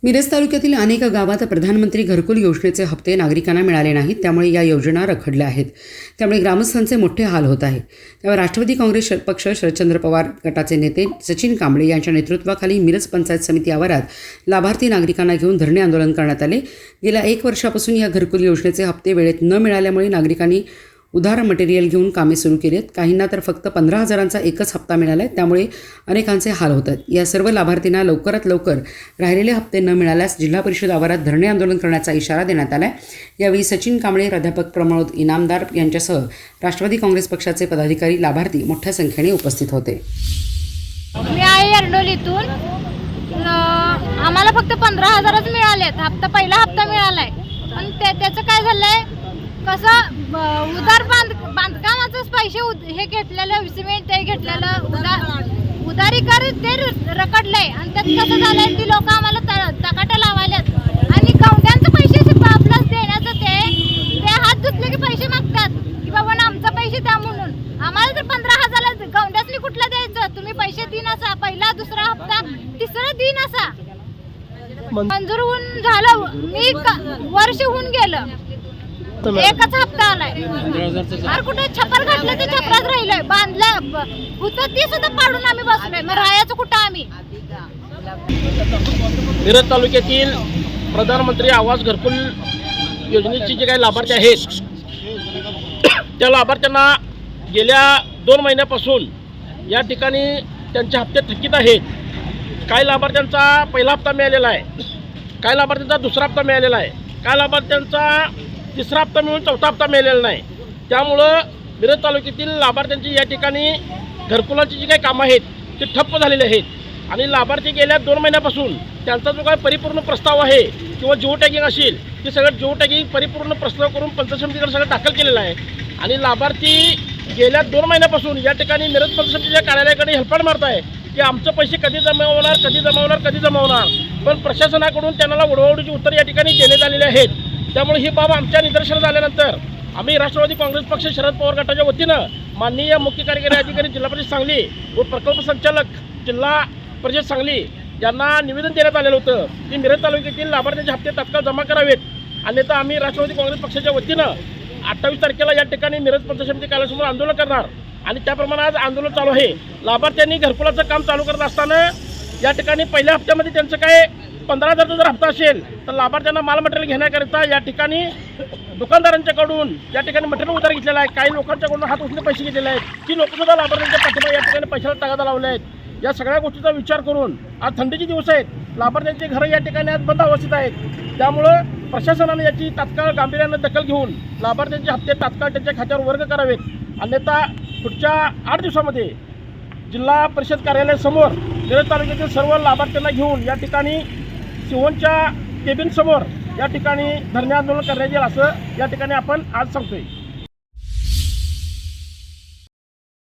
मिरज तालुक्यातील अनेक गावात प्रधानमंत्री घरकुल योजनेचे हप्ते नागरिकांना मिळाले नाहीत, त्यामुळे या योजना रखडल्या आहेत. त्यामुळे ग्रामस्थांचे मोठे हाल होत आहे. त्यामुळे राष्ट्रवादी काँग्रेस पक्ष शरदचंद्र पवार गटाचे नेते सचिन कांबळे यांच्या नेतृत्वाखाली मिरज पंचायत समिती आवारात लाभार्थी नागरिकांना घेऊन धरणे आंदोलन करण्यात आले. गेल्या 1 वर्षापासून या घरकुल योजनेचे हप्ते वेळेत न मिळाल्यामुळे नागरिकांनी उधार मटेरियल घेऊन कामे सुरू केलीत. काहींना तर फक्त 15,000चा एकच हप्ता मिळाला आहे, त्यामुळे अनेकांचे हाल होत आहेत. या सर्व लाभार्थींना लवकरात लवकर राहिलेले हप्ते न मिळाल्यास जिल्हा परिषद आवारात धरणे आंदोलन करण्याचा इशारा देण्यात आला आहे. यावेळी सचिन कांबळे, प्राध्यापक प्रमोद इनामदार यांच्यासह राष्ट्रवादी काँग्रेस पक्षाचे पदाधिकारी, लाभार्थी मोठ्या संख्येने उपस्थित होते. मी आहे एरडोलीतून. आम्हाला फक्त 15,000च मिळालेत. पहिला हप्ता मिळालाय, पण त्याचं काय झालंय, कसं उधार बांधकामाचंच पैसे हे घेतलेलं, सिमेंट ते घेतलेलं उधारी कर ते रखडलंय. आणि त्यात कसं झालंय, ती लोक आम्हाला तकाट्या लावायल्यात आणि गवड्यांचे पैसे आपल्याला देण्याचं ते हात धुतले की पैसे मागतात की बाबा आमचं पैसे द्या म्हणून. आम्हाला तर 15,000 गवड्यासनी कुठलं द्यायचं, तुम्ही पैसे दिन असा, पहिला दुसरा हप्ता तिसरा दिन असा मंजूर होऊन झालं. मी वर्ष होऊन गेलं, एकच हप्ता आलाय. अरे कुठे छपर घातलं ते छपरात राहिलंय, बांधलं होतं ती सुद्धा पाडून आम्ही बसलोय. मग राहायचं कुठं आम्ही? मिरज तालुक्यातील प्रधानमंत्री आवास घरकुल योजनेचे जे काही लाभार्थी आहेत, त्या लाभार्थ्यांना गेल्या 2 महिन्यापासून या ठिकाणी त्यांचे हप्ते थकीत आहेत. काही लाभार्थ्यांचा पहिला हप्ता मिळालेला आहे, काही लाभार्थ्यांचा दुसरा हप्ता मिळालेला आहे, काही लाभार्थ्यांचा तिसरा हप्ता मिळून चौथा हप्ता मिळालेला नाही. त्यामुळं मिरज तालुक्यातील लाभार्थ्यांची या ठिकाणी घरकुलाची जी काही कामं आहेत ते ठप्प झालेले आहेत. आणि लाभार्थी गेल्या 2 महिन्यापासून त्यांचा जो काही परिपूर्ण प्रस्ताव आहे किंवा जिओ टॅगिंग असेल, ते सगळं जिओ टॅगिंग परिपूर्ण प्रस्ताव करून पंचायत समितीकडे सगळं दाखल केलेलं आहे. आणि लाभार्थी गेल्या 2 महिन्यापासून या ठिकाणी मिरज पंचायत समितीच्या कार्यालयाकडे हेल्पाट मारत आहे की आमचं पैसे कधी जमा होणार. पण प्रशासनाकडून त्यांना उडवाउडीची उत्तर या ठिकाणी देण्यात आलेले आहेत. त्यामुळे ही बाब आमच्या निदर्शनास आल्यानंतर आम्ही राष्ट्रवादी काँग्रेस पक्ष शरद पवार गटाच्या वतीनं माननीय मुख्य कार्यकारी अधिकारी जिल्हा परिषद सांगली व प्रकल्प संचालक जिल्हा परिषद सांगली यांना निवेदन देण्यात आलेलं होतं की मिरज तालुक्यातील लाभार्थ्यांचे हप्ते तात्काळ जमा करावेत. अन्यथा आम्ही राष्ट्रवादी काँग्रेस पक्षाच्या वतीनं 28 तारखेला या ठिकाणी मिरज पंचायत समिती कार्यालयासमोर आंदोलन करणार. आणि त्याप्रमाणे आज आंदोलन चालू आहे. लाभार्थ्यांनी घरकुलाचं काम चालू करत असताना या ठिकाणी पहिल्या हप्त्यामध्ये त्यांचं काय 15,000चा जर हप्ता असेल तर लाभार्थ्यांना माल मटेरियल घेण्याकरिता या ठिकाणी दुकानदारांच्याकडून या ठिकाणी मटेरियल उधार घेतलेला आहे. काही लोकांच्याकडून हात उचलून पैसे घेतलेले आहेत. ती लोकसुद्धा लाभार्थ्यांच्या पाठिंबा या ठिकाणी पैशाला तगादा लावले आहेत. या सगळ्या गोष्टीचा विचार करून आज थंडीचे दिवस आहेत, लाभार्थ्यांची घरं या ठिकाणी आज बंद अवस्थेत आहेत. त्यामुळं प्रशासनाने याची तात्काळ गांभीर्यानं दखल घेऊन लाभार्थ्यांचे हप्ते तात्काळ त्यांच्या खात्यावर वर्ग करावेत. अन्यथा पुढच्या 8 दिवसामध्ये जिल्हा परिषद कार्यालयासमोर मिरज तालुक्यातील सर्व लाभार्थ्यांना घेऊन या ठिकाणी सिवनच्या केबिनसमोर या ठिकाणी धरणे आंदोलन करण्यात येईल असं या ठिकाणी आपण आज सांगतोय.